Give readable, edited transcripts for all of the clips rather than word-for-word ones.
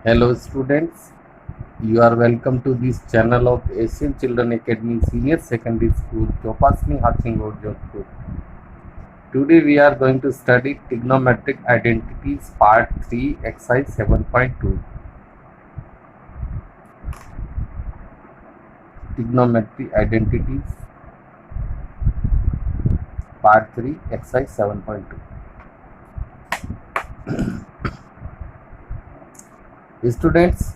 Hello students, you are welcome to this channel of Asian Children Academy Senior Secondary School, Chopasni Hatsing Road, Jodhpur. Today we are going to study trigonometric identities part 3 exercise 7.2. Trigonometric identities part 3 exercise 7.2. Students,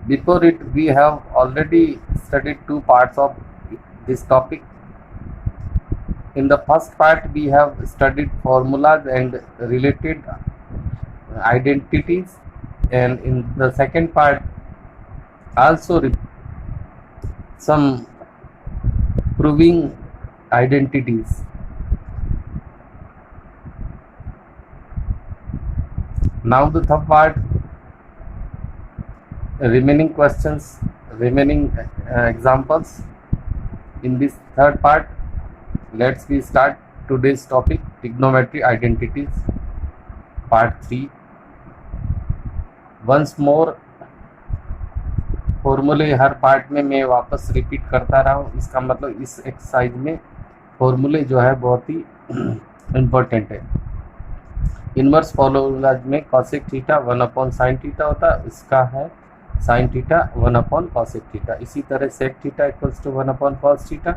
before it we have already studied two parts of this topic. In the first part we have studied formulas and related identities, and in the second part also some proving identities. Now the third part, remaining questions, remaining examples. In this third part, let's we start today's topic, trigonometry identities part 3. Once more फॉर्मूले हर part में मैं वापस repeat करता रहा हूँ, इसका मतलब इस एक्सरसाइज में फॉर्मूले जो है बहुत ही इम्पोर्टेंट है। इनवर्स फॉर्मूला में कॉसेक थीटा 1 साइन थीटा होता है, इसका है साइन थीटा 1 कॉसेक थीटा। इसी तरह sec theta equals to 1 cos theta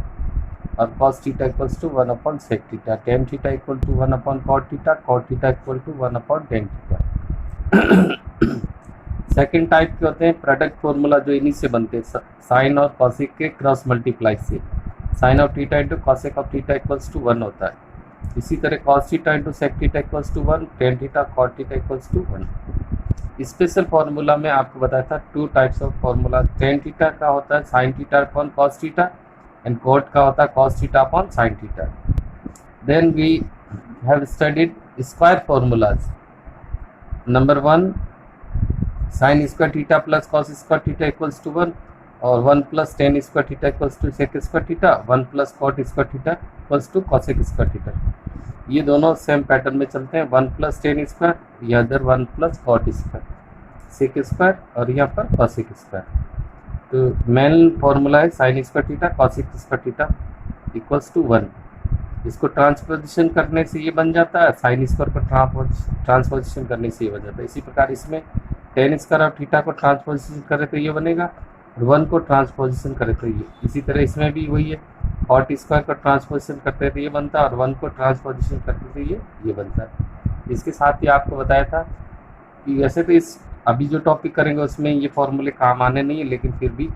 और cos theta equals to 1 sec theta. Tan theta equal to 1 cot theta, cot theta equal to 1 tan theta. Second type के होते हैं प्रोडक्ट फॉर्मूला, जो इन्हीं से बनते हैं, साइन और कॉसेक के क्रॉस मल्टीप्लाई से। Sine of theta into cosec of theta equals to 1 होता है। इसी तरह cos theta into sec theta equals to 1, tan theta cot theta equals to 1। Special formula में आपको बताया था two types of formula. Tan theta का होता है sine theta upon cos theta and cot का होता है cos theta upon sine theta. Then we have studied square formulas. Number 1, sine square theta plus cos square theta equals to 1 और 1 plus tan square theta equals to sec square theta, 1 plus cot square theta equals to cosec square theta. ये दोनों same pattern में चलते हैं, 1 plus tan square, या other 1 plus cot square, sec square और यहाँ पर कॉसेक स्क्वायर। तो मेन फॉर्मूला है sine square theta cosec square theta equals to 1। इसको ट्रांसपोजिशन करने से ये बन जाता है, साइन स्क्वायर को ट्रांसपोजिशन करने से ये बन जाता है। इसी प्रकार इसमें टेन स्क्वायर ऑफ थीटा को ट्रांसपोजिशन करे तो ये बनेगा, और 1 को ट्रांसपोजिशन करे तो ये। इसी तरह इसमें भी वही है, कॉट स्क्वायर को ट्रांसपोजिशन करते हैं तो ये बनता है, और 1 को ट्रांसपोजिशन करते तो ये बनता है। इसके साथ ही आपको बताया था कि वैसे तो इस अभी जो टॉपिक करेंगे उसमें ये फॉर्मूले काम आने नहीं है, लेकिन फिर भी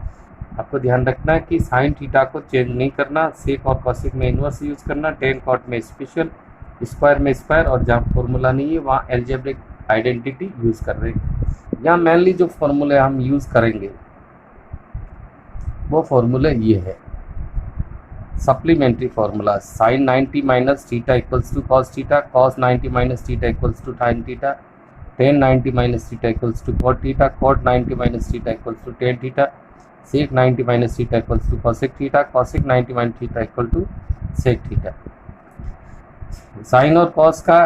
आपको ध्यान रखना है कि साइन थीटा को चेंज नहीं करना, सेक और कॉसेक में इनवर्स यूज़ करना, टेन कॉट में स्पेशल, स्क्वायर में स्क्वायर, और जहाँ फॉर्मूला नहीं है वहाँ एल्जेब्रिक आइडेंटिटी यूज़ कर रहे हैं। यहाँ मेनली जो फॉर्मूले हम यूज़ करेंगे वो फॉर्मूले ये है, supplementary formula. Sine 90 minus theta equals to cos theta, cos 90 minus theta equals to sine theta, tan 90 minus theta equals to cot theta, cot 90 minus theta equals to tan theta, sec 90 minus theta equals to cosec theta, cosec 90 minus theta equal to sec theta. Sine और cos का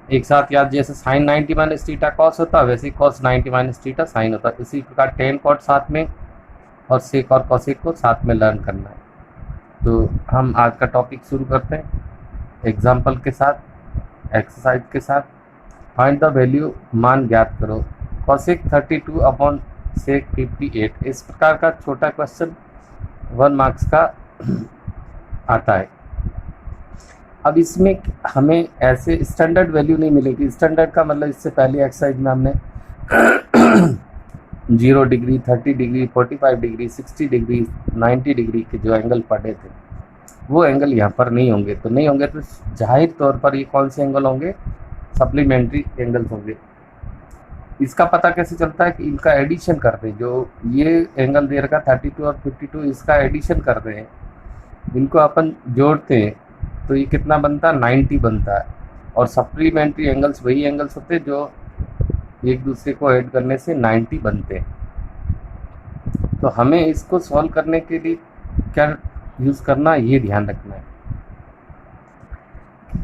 एक साथ याद, जैसे sign 90 minus theta cos होता है वैसे ही cos 90 minus theta sine होता है। इसी प्रकार टेन कॉट साथ में और सेक और कॉसेक को साथ में लर्न करना है। तो हम आज का टॉपिक शुरू करते हैं एग्जाम्पल के साथ, एक्सरसाइज के साथ। फाइंड द वैल्यू, मान ज्ञात करो, कॉसेक 32 अपॉन सेक 58। इस प्रकार का छोटा क्वेश्चन 1 मार्क्स का आता है। अब इसमें हमें ऐसे स्टैंडर्ड वैल्यू नहीं मिलेगी। स्टैंडर्ड का मतलब इससे पहले एक्सरसाइज में हमने 0 degree, 30 degree, 45 degree, 60 degree, 90 degree के जो एंगल पढ़े थे वो एंगल यहाँ पर नहीं होंगे। तो नहीं होंगे तो जाहिर तौर पर ये कौन से एंगल होंगे, सप्लीमेंट्री एंगल्स होंगे। इसका पता कैसे चलता है कि इनका एडिशन कर दें, जो ये एंगल दे रखा 32 और 52, इसका एडिशन कर दें, इनको अपन जोड़ते हैं तो ये कितना बनता है, 90 बनता है। और सप्लीमेंट्री एंगल्स वही एंगल्स होते हैं जो एक दूसरे को ऐड करने से 90 बनते हैं। तो हमें इसको सॉल्व करने के लिए क्या यूज़ करना है, ये ध्यान रखना है।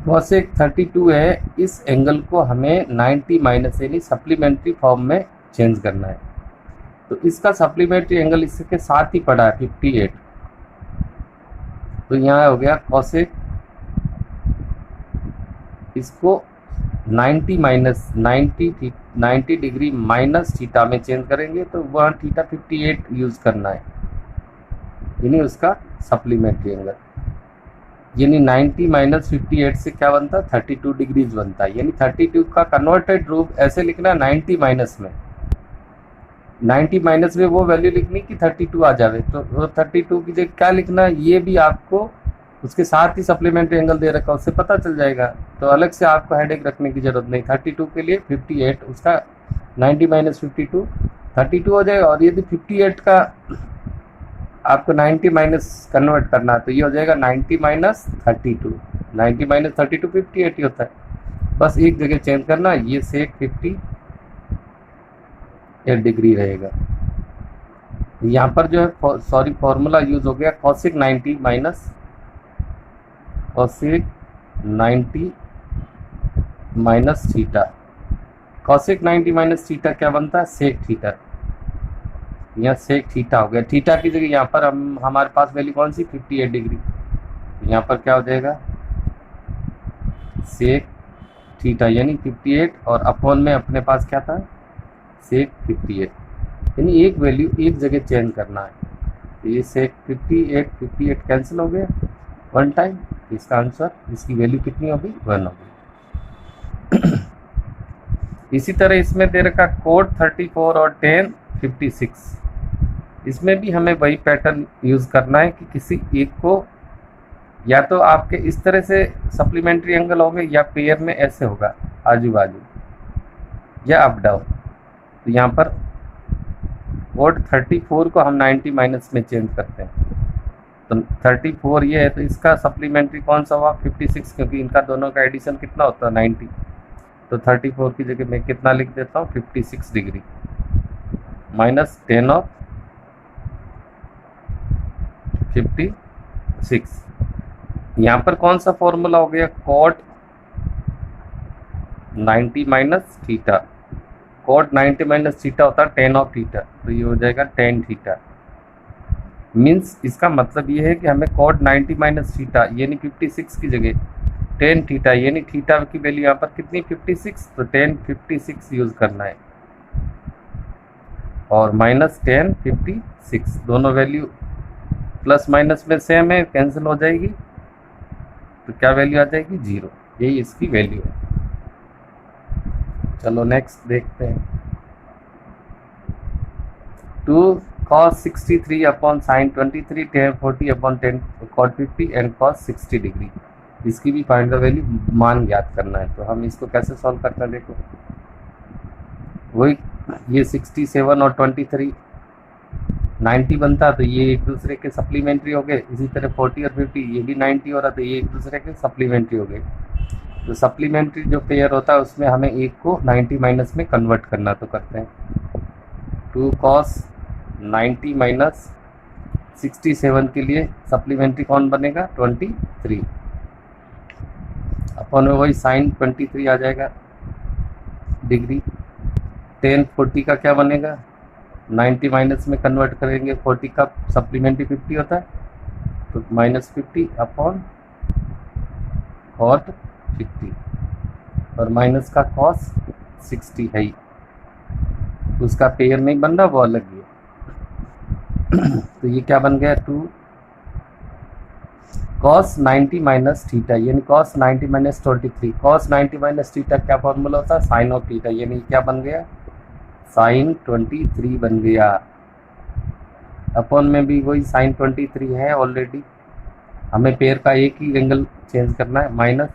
कॉसेक 32 है, इस एंगल को हमें 90 माइनस यानी सप्लीमेंट्री फॉर्म में चेंज करना है। तो इसका सप्लीमेंट्री एंगल इसके साथ ही पड़ा है 58। तो यहाँ हो गया कॉसेक, इसको 90 माइनस 90 डिग्री माइनस थीटा में चेंज करेंगे, तो वहाँ थीटा 58 यूज़ करना है, यानी उसका सप्लीमेंट्री एंगल। यानी 90 माइनस 58 से क्या बनता है, 32 डिग्रीज बनता है। यानी 32 का कन्वर्टेड रूप ऐसे लिखना 90 माइनस में, 90 माइनस में वो वैल्यू लिखनी कि 32 आ जावे। तो 32 की जगह क्या लिखना है, ये भी आपको उसके साथ ही सप्लीमेंट्री एंगल दे रखा, उससे पता चल जाएगा। तो अलग से आपको हेडेक रखने की जरूरत नहीं। 32 के लिए 58, उसका 90 माइनस 52 32 हो जाएगा। और यदि 58 का आपको 90 माइनस कन्वर्ट करना है तो ये हो जाएगा 90 माइनस 32। 90 माइनस 32 58 ही होता है, बस एक जगह चेंज करना, ये सेक 58 डिग्री रहेगा। यहाँ पर जो है फॉर्मूला यूज हो गया cosec 90 minus cosec 90 minus theta. Cosec 90 minus theta क्या बनता है, सेक थीटा। यहाँ सेक थीटा हो गया, थीटा की जगह यहाँ पर हमारे पास वैल्यू कौन सी 58 डिग्री, यहाँ पर क्या हो जाएगा सेक थीटा यानी 58, और अपॉन में अपने पास क्या था सेक 58, यानी एक वैल्यू एक जगह चेंज करना है। तो ये सेक 58 कैंसिल हो गया वन टाइम, इसका आंसर इसकी वैल्यू कितनी होगी 1 होगी। इसी तरह इसमें दे रखा कोड 34 और 10 56, इसमें भी हमें वही पैटर्न यूज़ करना है कि किसी एक को या तो आपके इस तरह से सप्लीमेंट्री एंगल होंगे या पेयर में ऐसे होगा आजू बाजू या अप डाउन। तो यहाँ पर कोड 34 को हम 90 माइनस में चेंज करते हैं, तो 34 ये है, तो इसका सप्लीमेंट्री कौन सा हुआ 56, क्योंकि इनका दोनों का एडिशन कितना होता है 90। तो 34 की जगह मैं कितना लिख देता हूँ 56 डिग्री माइनस 10 ऑफ 56। यहाँ पर कौन सा फॉर्मूला हो गया cot 90 minus theta. Cot 90 minus theta होता है 10 ऑफ थीटा, तो ये हो जाएगा 10 थीटा। मीन्स इसका मतलब ये है कि हमें कॉट 90 माइनस थीटा यानी 56 की जगह 10 थीटा यानी थीटा की वैल्यू यहाँ पर कितनी 56, तो 10 56 यूज करना है, और माइनस 10 56 दोनों वैल्यू प्लस माइनस में सेम है, कैंसिल हो जाएगी, तो क्या वैल्यू आ जाएगी 0। यही इसकी वैल्यू है। चलो नेक्स्ट देखते हैं। 2 cos 63 upon sine 23 tan 40 upon tan cot 50 and cos 60 degree, इसकी भी फाइंड द वैल्यू मान ज्ञात करना है। तो हम इसको कैसे सॉल्व करते हैं, देखो वही ये 67 और 23 90 बनता, तो ये एक दूसरे के सप्लीमेंट्री हो गए। इसी तरह 40 और 50 ये भी 90 हो रहा, तो ये एक दूसरे के सप्लीमेंट्री हो गए। तो सप्लीमेंट्री जो पेयर होता है उसमें हमें एक को 90 माइनस में कन्वर्ट करना, तो करते हैं 2 cos 90 माइनस 67 के लिए सप्लीमेंट्री कौन बनेगा 23, अपॉन में वही साइन 23 आ जाएगा डिग्री। tan 40 का क्या बनेगा 90 माइनस में कन्वर्ट करेंगे, 40 का सप्लीमेंट्री 50 होता है, तो माइनस 50 अपॉन cot 50, और माइनस का cos 60 है ही, उसका पेयर नहीं बन रहा, वो अलग ही है। तो ये क्या बन गया 2 cos 90 माइनस थीटा यानी cos 90 minus 23। cos 90 minus theta क्या फॉर्मूला होता है साइन ऑफ थीटा, यानी क्या बन गया साइन 23 बन गया। अपॉन में भी वही साइन 23 है ऑलरेडी, हमें पेयर का एक ही एंगल चेंज करना है, माइनस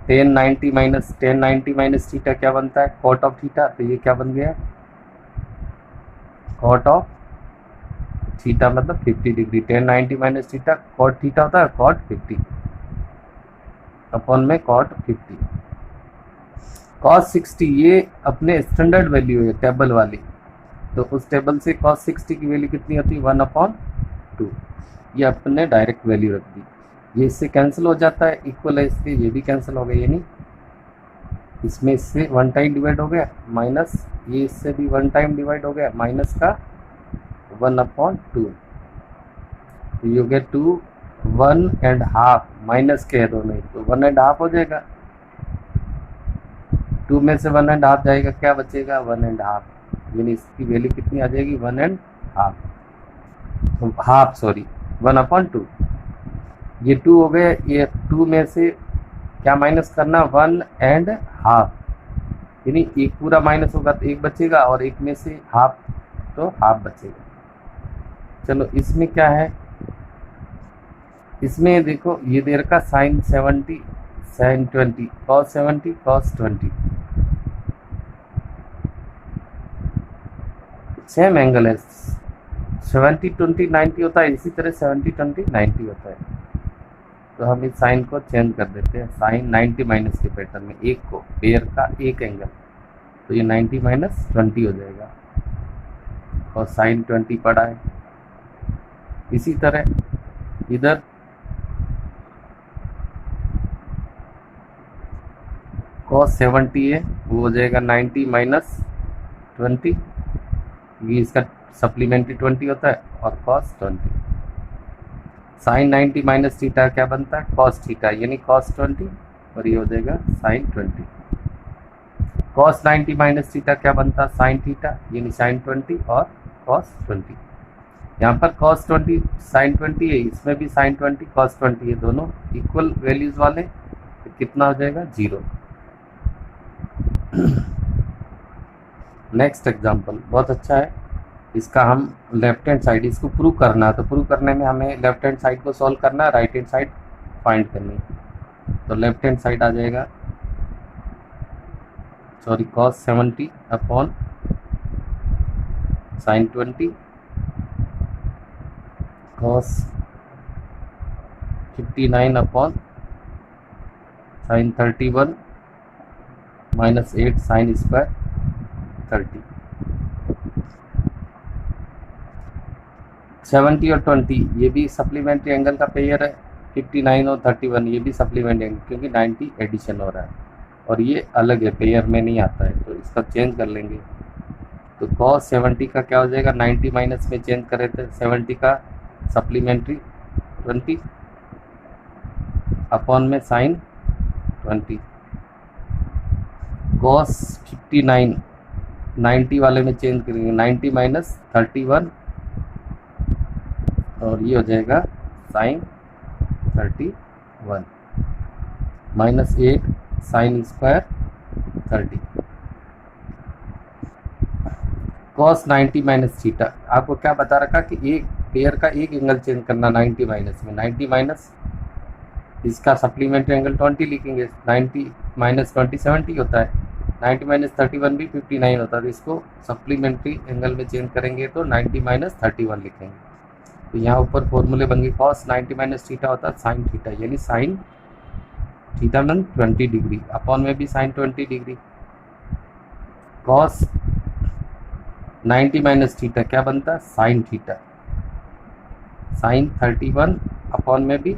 1090 माइनस 1090 माइनस थीटा क्या बनता है कॉट ऑफ थीटा, तो ये क्या बन गया कॉट ऑफ थीटा मतलब 50 degree. 1090 minus theta cot theta होता है कॉट 50 अपॉन में कॉट 50। cos 60 ये अपने स्टैंडर्ड वैल्यू है टेबल वाली, तो उस टेबल से cos 60 की वैल्यू कितनी होती है 1/2, ये अपने डायरेक्ट वैल्यू रख दी। ये इससे कैंसिल हो जाता है, इक्वल है इसके, ये भी कैंसिल हो गया, यानी इसमें इससे 1 टाइम डिवाइड हो गया, माइनस ये इससे भी 1 टाइम डिवाइड हो गया, माइनस का 1/2, तो यू गेट 2 1.5, माइनस के है दोनों, तो 1.5 हो जाएगा, 2 में से 1.5 जाएगा, क्या बचेगा 1.5, यानी इसकी वैल्यू कितनी आ जाएगी 1.5, तो हाफ सॉरी 1/2, ये 2 हो गए, ये 2 में से क्या माइनस करना 1.5, यानी एक पूरा माइनस होगा तो एक बचेगा, और एक में से हाफ तो हाफ बचेगा। चलो इसमें क्या है, इसमें देखो ये दे रखा sin 70 sin 20 cos 70 cos 20, same angle है, 70 20 90 होता है, इसी तरह 70 20 90 होता है, तो हम इस साइन को चेंज कर देते हैं, साइन 90 माइनस के पैटर्न में, एक को पेयर का एक एंगल, तो ये 90 माइनस 20 हो जाएगा, और साइन 20 पड़ा है। इसी तरह इधर cos 70 है, वो हो जाएगा 90 माइनस 20, ये इसका सप्लीमेंट्री 20 होता है, और cos 20, साइन 90 माइनस थीटा क्या बनता है cos थीटा, यानी cos 20, और ये हो जाएगा साइन 20, cos 90 माइनस थीटा क्या बनता है साइन थीटा, यानी साइन 20 और cos 20, यहाँ पर cos 20 साइन 20 है, इसमें भी साइन 20 cos 20 है, दोनों इक्वल वैल्यूज वाले, तो कितना हो जाएगा 0। नेक्स्ट एग्जांपल बहुत अच्छा है, इसका हम लेफ्ट हैंड साइड, इसको प्रूव करना है, तो प्रूव करने में हमें लेफ्ट हैंड साइड को सॉल्व करना है, राइट हैंड साइड फाइंड करनी है, तो लेफ्ट हैंड साइड आ जाएगा sorry cos 70 upon sine 20 cos 59 upon sine 31 minus 8 sine square 30, 70 और 20 ये भी सप्लीमेंट्री एंगल का पेयर है, 59 और 31 ये भी सप्लीमेंट्री एंगल, क्योंकि 90 एडिशन हो रहा है, और ये अलग है, पेयर में नहीं आता है, तो इसका चेंज कर लेंगे, तो cos 70 का क्या हो जाएगा 90 माइनस में चेंज करे थे 70 का सप्लीमेंट्री 20 अपॉन में साइन 20, cos 59 90 वाले में चेंज करेंगे 90 माइनस 31, और ये हो जाएगा sine 31 minus 8 sine square 30, cos 90 minus theta, आपको क्या बता रखा कि एक पेयर का एक एंगल चेंज करना 90 माइनस में, 90 माइनस इसका सप्लीमेंट्री एंगल 20 लिखेंगे, 90 माइनस 20 70 होता है, 90 माइनस 31 भी 59 होता है, तो इसको सप्लीमेंट्री एंगल में चेंज करेंगे तो 90 माइनस 31 लिखेंगे, तो यहाँ ऊपर फॉर्मूले बन गए cos 90 माइनस थीटा होता है साइन थीटा, यानी sine theta mean 20 degree, upon में भी sine 20 degree, cos 90 minus theta क्या बनता है साइन थीटा, साइन 31 अपॉन में भी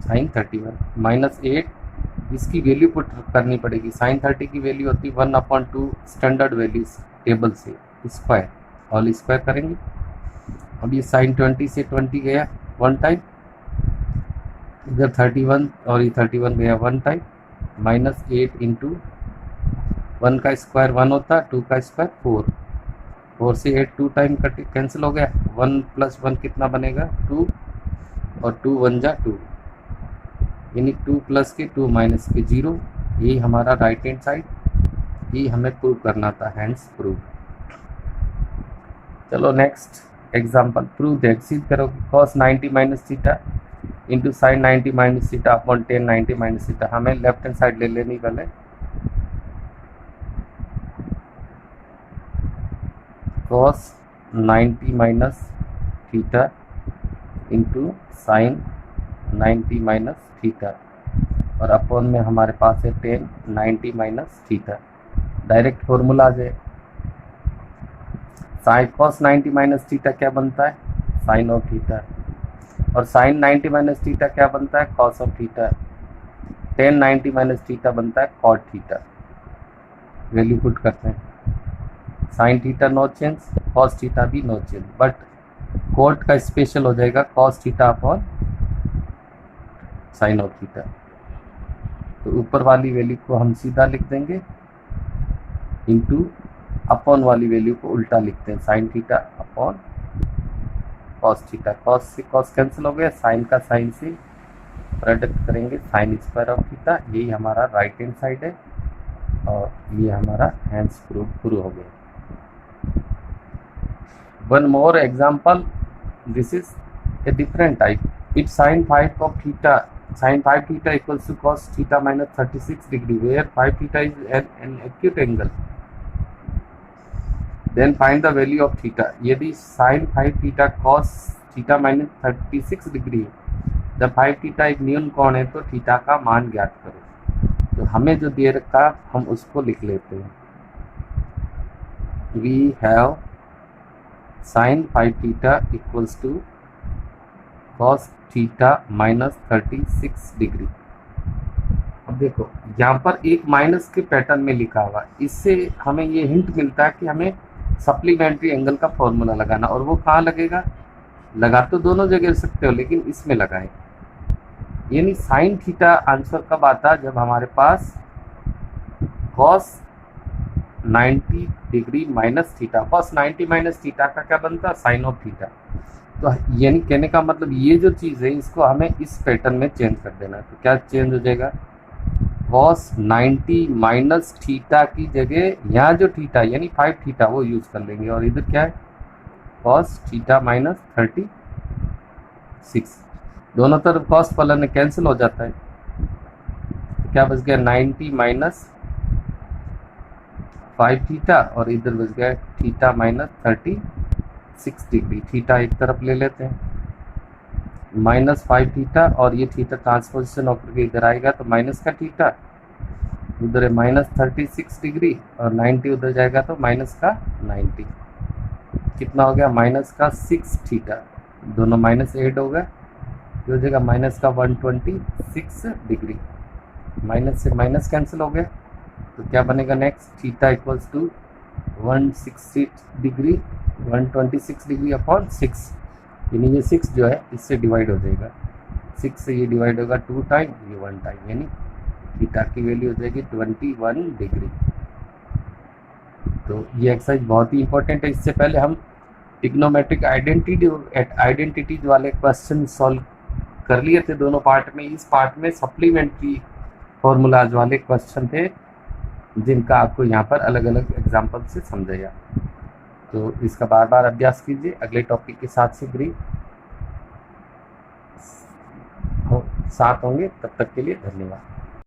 साइन 31 माइनस 8, इसकी वैल्यू पुट करनी पड़ेगी, साइन 30 की वैल्यू होती है 1/2 स्टैंडर्ड वैल्यूज टेबल से, स्क्वायर ऑल स्क्वायर करेंगे, अब ये साइन 20 से 20 गया 1 टाइम, इधर 31 और ये 31 गया 1 टाइम, माइनस 8 इंटू 1 का स्क्वायर 1 होता है, 2 का स्क्वायर 4, 4 से 8 2 टाइम कट कैंसिल हो गया, 1 प्लस 1 कितना बनेगा 2, और 2 1 जा 2, यानी 2 प्लस के 2 माइनस के 0, यही हमारा राइट हैंड साइड, ये हमें प्रूव करना था, हैंड्स प्रूव। चलो नेक्स्ट एग्जांपल, प्रूव दैट, सिद्ध करो कि cos 90 minus theta into sine 90 minus theta upon tan 90 minus theta, हमें लेफ्ट हैंड साइड ले लेनी पहले, cos 90 minus theta into sine 90 minus theta, और अपॉन में हमारे पास है tan 90 minus theta, direct formula आ जाए, साइन cos 90 माइनस थीटा क्या बनता है साइन ऑफ थीटा, और साइन 90 माइनस थीटा क्या बनता है, cos of theta. Tan 90 minus theta बनता है कॉट थीटा। वैल्यू पुट करते हैं, sine theta no change, cos theta भी नो चेंज, बट कोट का स्पेशल हो जाएगा cos theta upon sine of theta. तो ऊपर वाली वैल्यू को हम सीधा लिख देंगे, इंटू अपॉन वाली वैल्यू को उल्टा लिखते हैं, sine theta upon cos theta. Cos से कॉस कैंसिल हो गया, साइन का साइन से प्रोडक्ट करेंगे, साइन स्क्वायर ऑफ थीटा। यही हमारा राइट हैंड साइड है और ये हमारा हैंड्स प्रूव हो गया। One more example, this is a different type. If sin 5 of theta, sin 5 theta equals to cos theta minus 36 degree, where 5 theta is an acute angle, then find the value of theta. यदि sin 5 theta cos theta minus 36 degree, जब 5 theta एक न्यून कोण है तो theta का मान ज्ञात करो। तो हमें जो दे रखा हम उसको लिख लेते हैं। We have sin 5 theta equals to cos theta minus 36 degree. अब देखो यहाँ पर एक माइनस के पैटर्न में लिखा हुआ, इससे हमें ये हिंट मिलता है कि हमें सप्लीमेंट्री एंगल का फॉर्मूला लगाना। और वो कहाँ लगेगा, लगा तो दोनों जगह सकते हो लेकिन इसमें लगाएं। यानी साइन थीटा आंसर कब आता है, जब हमारे पास cos 90 degree minus theta, cos 90 minus theta का क्या बनता है, साइन ऑफ थीटा। तो यानी कहने का मतलब ये जो चीज़ है इसको हमें इस पैटर्न में चेंज कर देना है। तो क्या चेंज हो जाएगा, cos 90 माइनस थीटा की जगह यहाँ जो थीटा यानी 5 थीटा वो यूज़ कर लेंगे, और इधर क्या है cos थीटा माइनस 36। दोनों तरफ cos फलन कैंसिल हो जाता है, तो क्या बच गया 90 माइनस 5 थीटा, और इधर बच गया थीटा माइनस 36 डिग्री। थीटा एक तरफ ले लेते हैं, माइनस 5 थीटा, और ये थीटा ट्रांसपोजिशन होकर के इधर आएगा तो माइनस का थीटा, उधर है माइनस 36 डिग्री, और 90 उधर जाएगा तो माइनस का 90। कितना हो गया, माइनस का 6 थीटा, दोनों माइनस ऐड हो गया, हो जाएगा माइनस का 126 डिग्री। माइनस से माइनस कैंसिल हो गया, तो क्या बनेगा next, theta equals to 160 degree 126 degree upon 6, यानी ये 6 जो है इससे डिवाइड हो जाएगा, 6 से ये डिवाइड होगा 2 टाइम, ये 1 टाइम, यानी थीटा की वैल्यू हो जाएगी 21 डिग्री। तो ये एक्सरसाइज बहुत ही इंपॉर्टेंट है। इससे पहले हम ट्रिग्नोमेट्रिक आइडेंटिटीज वाले क्वेश्चन सॉल्व कर लिए थे दोनों पार्ट में। इस पार्ट में सप्लीमेंट्री फॉर्मूलाज वाले क्वेश्चन थे जिनका आपको यहाँ पर अलग अलग एग्जाम्पल से समझाया। तो इसका बार बार अभ्यास कीजिए। अगले टॉपिक के साथ से साथ होंगे, तब तक के लिए धन्यवाद।